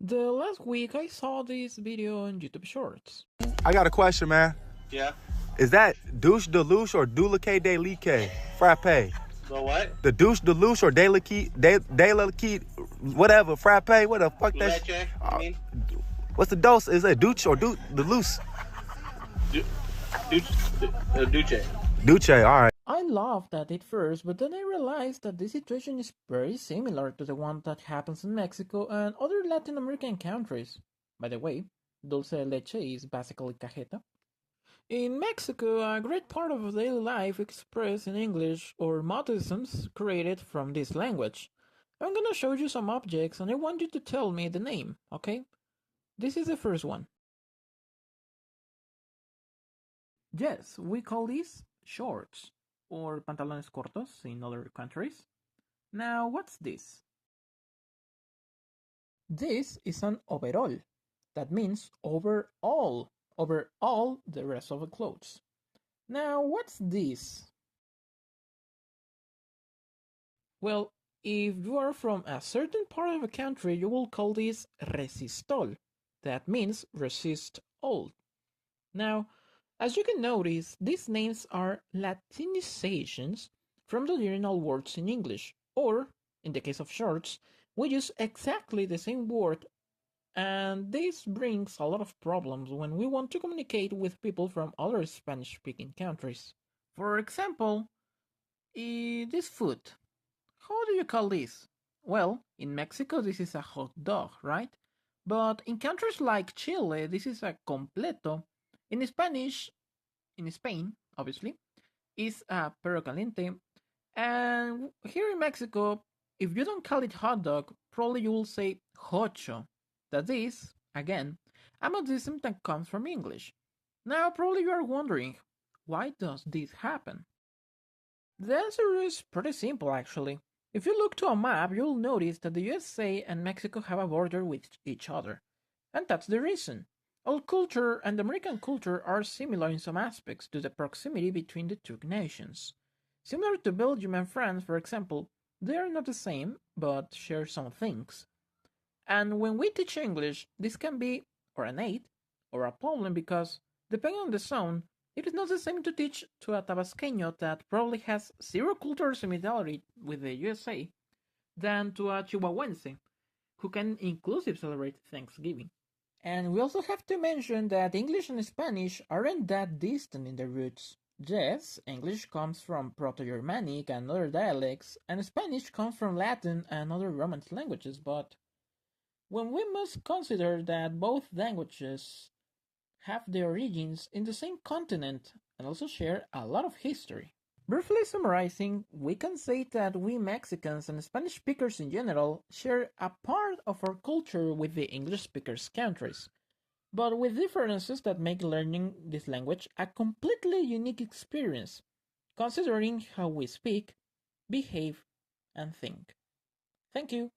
The last week I saw this video on YouTube Shorts. I got a question, man. Yeah. Is that douche deluxe or dulce de lique frappe? The what? The douche deluxe or de lique, whatever, frappe, what the fuck that Leche, I mean? What's the dose? Is it douche or deluxe? Duce. Duce, all right. I laughed at it first, but then I realized that this situation is very similar to the one that happens in Mexico and other Latin American countries. By the way, dulce de leche is basically cajeta. In Mexico, a great part of daily life expressed in English or modisms created from this language. I'm gonna show you some objects and I want you to tell me the name, okay? This is the first one. Yes, we call these shorts, or pantalones cortos in other countries. Now, what's this? This is an overall. That means over all the rest of the clothes. Now, what's this? Well, if you are from a certain part of a country, you will call this resistol. That means resist all. Now, as you can notice, these names are Latinizations from the original words in English, or, in the case of shorts, we use exactly the same word, and this brings a lot of problems when we want to communicate with people from other Spanish-speaking countries. For example, this food. How do you call this? Well, in Mexico this is a hot dog, right? But in countries like Chile, this is a completo. In Spanish, in Spain, obviously, is a perro caliente. And here in Mexico, if you don't call it hot dog, probably you will say hocho. That is, again, a modism that comes from English. Now, probably you are wondering, why does this happen? The answer is pretty simple, actually. If you look to a map, you'll notice that the USA and Mexico have a border with each other. And that's the reason. Our culture and American culture are similar in some aspects due to the proximity between the two nations. Similar to Belgium and France, for example, they are not the same, but share some things. And when we teach English, this can be or an aid or a problem because, depending on the zone, it is not the same to teach to a Tabasqueño that probably has zero cultural similarity with the USA than to a Chihuahuense who can inclusive celebrate Thanksgiving. And we also have to mention that English and Spanish aren't that distant in their roots. Yes, English comes from Proto-Germanic and other dialects, and Spanish comes from Latin and other Romance languages, but when we must consider that both languages have their origins in the same continent and also share a lot of history. Briefly summarizing, we can say that we Mexicans and Spanish speakers in general share a part of our culture with the English speakers countries, but with differences that make learning this language a completely unique experience, considering how we speak, behave, and think. Thank you.